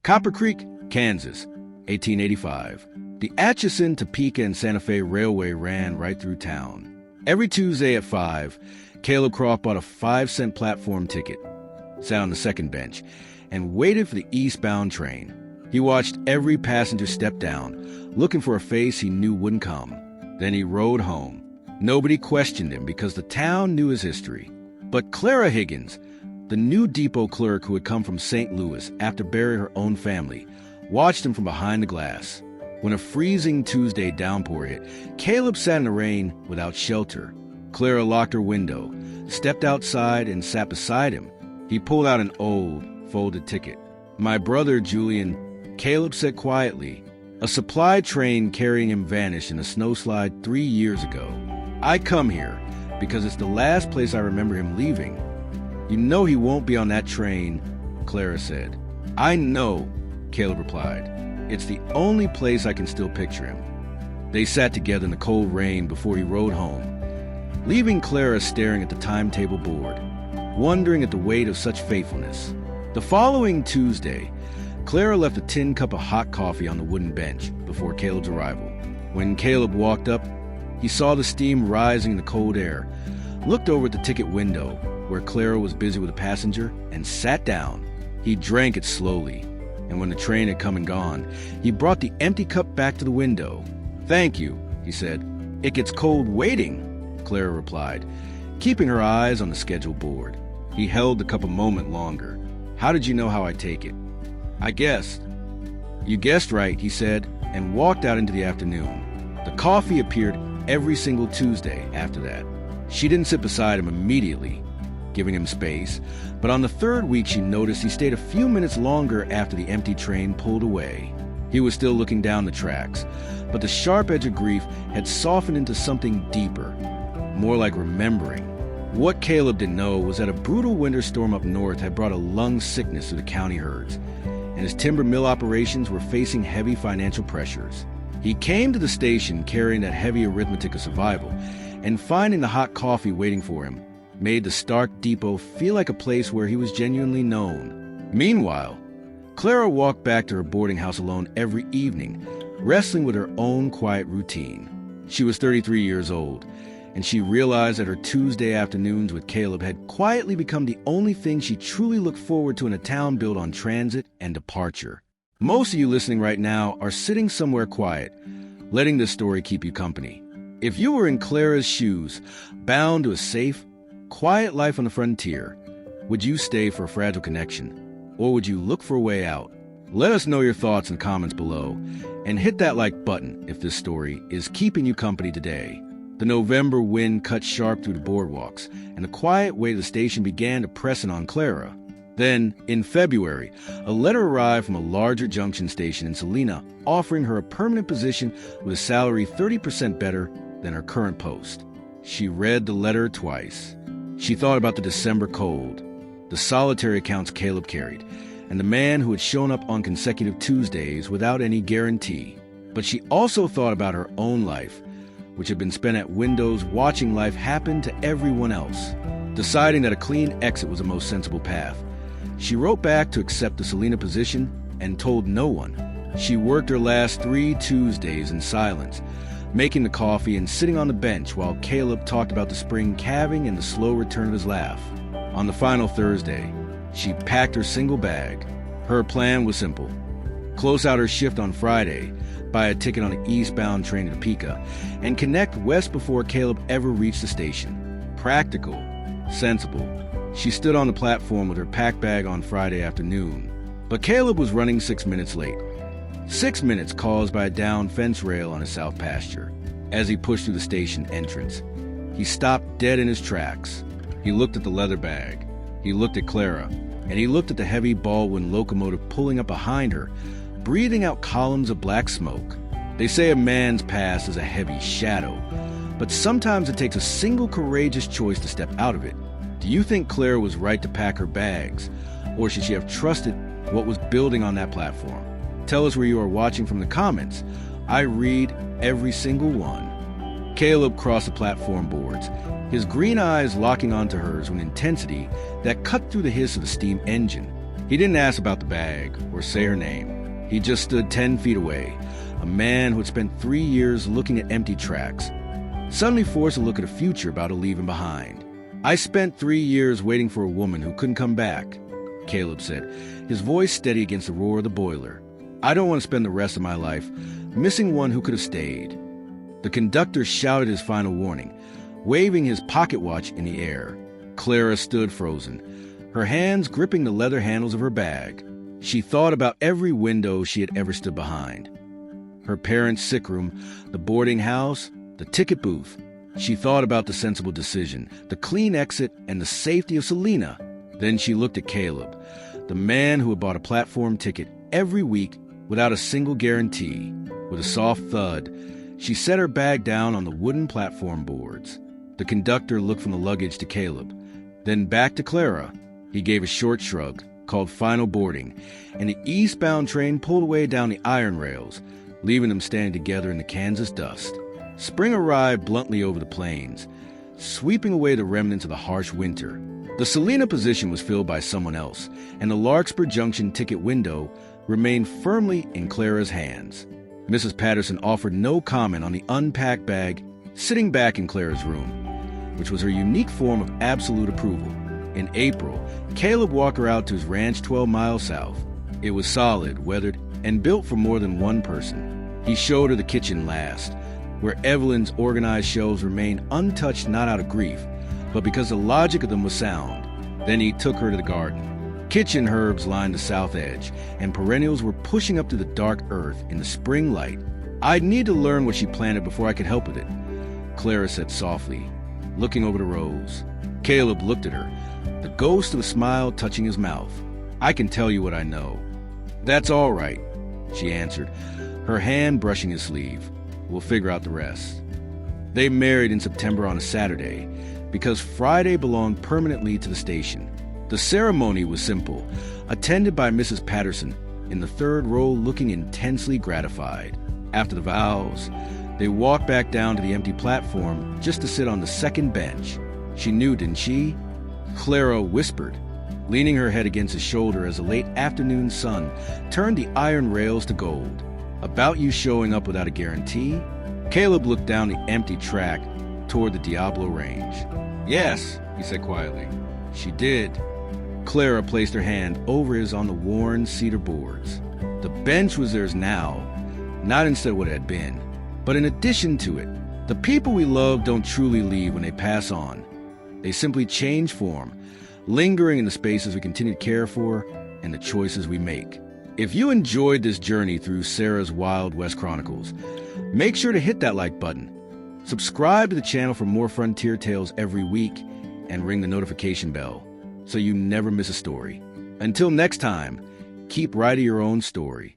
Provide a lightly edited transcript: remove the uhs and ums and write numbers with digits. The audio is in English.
Copper Creek, Kansas, 1885. The Atchison, Topeka, and Santa Fe Railway ran right through town. Every Tuesday at 5, Caleb Croft bought a 5-cent platform ticket, sat on the second bench, and waited for the eastbound train. He watched every passenger step down, looking for a face he knew wouldn't come. Then he rode home. Nobody questioned him because the town knew his history. But Clara Higgins, the new depot clerk who had come from St. Louis after burying her own family, watched him from behind the glass. When a freezing Tuesday downpour hit, Caleb sat in the rain without shelter. Clara locked her window, stepped outside, and sat beside him. He pulled out an old, folded ticket. "My brother, Julian," Caleb said quietly. "A supply train carrying him vanished in a snowslide 3 years ago. I come here because it's the last place I remember him leaving." "You know he won't be on that train," Clara said. "I know," Caleb replied. "It's the only place I can still picture him." They sat together in the cold rain before he rode home, leaving Clara staring at the timetable board, wondering at the weight of such faithfulness. The following Tuesday, Clara left a tin cup of hot coffee on the wooden bench before Caleb's arrival. When Caleb walked up, he saw the steam rising in the cold air, looked over at the ticket window where Clara was busy with a passenger, and sat down. He drank it slowly, and when the train had come and gone, he brought the empty cup back to the window. "Thank you," he said. "It gets cold waiting," Clara replied, keeping her eyes on the schedule board. He held the cup a moment longer. "How did you know how I take it?" "I guessed." "You guessed right," he said, and walked out into the afternoon. The coffee appeared every single Tuesday after that. She didn't sit beside him immediately, giving him space, but on the third week she noticed he stayed a few minutes longer after the empty train pulled away. He was still looking down the tracks, but the sharp edge of grief had softened into something deeper, more like remembering. What Caleb didn't know was that a brutal winter storm up north had brought a lung sickness to the county herds, and his timber mill operations were facing heavy financial pressures. He came to the station carrying that heavy arithmetic of survival, and finding the hot coffee waiting for him made the Stark Depot feel like a place where he was genuinely known. Meanwhile, Clara walked back to her boarding house alone every evening, wrestling with her own quiet routine. She was 33 years old, and she realized that her Tuesday afternoons with Caleb had quietly become the only thing she truly looked forward to in a town built on transit and departure. Most of you listening right now are sitting somewhere quiet, letting this story keep you company. If you were in Clara's shoes, bound to a safe, quiet life on the frontier, would you stay for a fragile connection, or would you look for a way out? Let us know your thoughts in the comments below, and hit that like button if this story is keeping you company today. The November wind cut sharp through the boardwalks, and the quiet way of the station began to press in on Clara. Then, in February, a letter arrived from a larger junction station in Salina offering her a permanent position with a salary 30% better than her current post. She read the letter twice. She thought about the December cold, the solitary accounts Caleb carried, and the man who had shown up on consecutive Tuesdays without any guarantee. But she also thought about her own life, which had been spent at windows watching life happen to everyone else. Deciding that a clean exit was the most sensible path, she wrote back to accept the Salina position and told no one. She worked her last 3 Tuesdays in silence, making the coffee and sitting on the bench while Caleb talked about the spring calving and the slow return of his laugh. On the final Thursday, she packed her single bag. Her plan was simple: close out her shift on Friday, buy a ticket on an eastbound train to Topeka, and connect west before Caleb ever reached the station. Practical, sensible. She stood on the platform with her pack bag on Friday afternoon. But Caleb was running 6 minutes late. 6 minutes caused by a downed fence rail on his south pasture. As he pushed through the station entrance, he stopped dead in his tracks. He looked at the leather bag. He looked at Clara. And he looked at the heavy Baldwin locomotive pulling up behind her, breathing out columns of black smoke. They say a man's past is a heavy shadow, but sometimes it takes a single courageous choice to step out of it. Do you think Clara was right to pack her bags, or should she have trusted what was building on that platform? Tell us where you are watching from the comments. I read every single one. Caleb crossed the platform boards, his green eyes locking onto hers with an intensity that cut through the hiss of the steam engine. He didn't ask about the bag or say her name. He just stood 10 feet away, a man who had spent 3 years looking at empty tracks, suddenly forced to look at a future about to leave him behind. "I spent 3 years waiting for a woman who couldn't come back," Caleb said, his voice steady against the roar of the boiler. "I don't want to spend the rest of my life missing one who could have stayed." The conductor shouted his final warning, waving his pocket watch in the air. Clara stood frozen, her hands gripping the leather handles of her bag. She thought about every window she had ever stood behind. Her parents' sick room, the boarding house, the ticket booth. She thought about the sensible decision, the clean exit, and the safety of Selena. Then she looked at Caleb, the man who had bought a platform ticket every week without a single guarantee. With a soft thud, she set her bag down on the wooden platform boards. The conductor looked from the luggage to Caleb, then back to Clara. He gave a short shrug, called final boarding, and the eastbound train pulled away down the iron rails, leaving them standing together in the Kansas dust. Spring arrived bluntly over the plains, sweeping away the remnants of the harsh winter. The Selena position was filled by someone else, and the Larkspur Junction ticket window remained firmly in Clara's hands. Mrs. Patterson offered no comment on the unpacked bag sitting back in Clara's room, which was her unique form of absolute approval. In April, Caleb walked her out to his ranch 12 miles south. It was solid, weathered, and built for more than one person. He showed her the kitchen last, where Evelyn's organized shelves remained untouched not out of grief, but because the logic of them was sound. Then he took her to the garden. Kitchen herbs lined the south edge, and perennials were pushing up to the dark earth in the spring light. "I'd need to learn what she planted before I could help with it," Clara said softly, looking over the rows. Caleb looked at her, the ghost of a smile touching his mouth. "I can tell you what I know." "That's all right," she answered, her hand brushing his sleeve. "We'll figure out the rest." They married in September on a Saturday, because Friday belonged permanently to the station. The ceremony was simple, attended by Mrs. Patterson, in the third row looking intensely gratified. After the vows, they walked back down to the empty platform just to sit on the second bench. "She knew, didn't she?" Clara whispered, leaning her head against his shoulder as the late afternoon sun turned the iron rails to gold. "About you showing up without a guarantee?" Caleb looked down the empty track toward the Diablo Range. "Yes," he said quietly. "She did." Clara placed her hand over his on the worn cedar boards. The bench was theirs now, not instead of what it had been, but in addition to it. The people we love don't truly leave when they pass on. They simply change form, lingering in the spaces we continue to care for and the choices we make. If you enjoyed this journey through Sarah's Wild West Chronicles, make sure to hit that like button. Subscribe to the channel for more Frontier Tales every week, and ring the notification bell so you never miss a story. Until next time, keep writing your own story.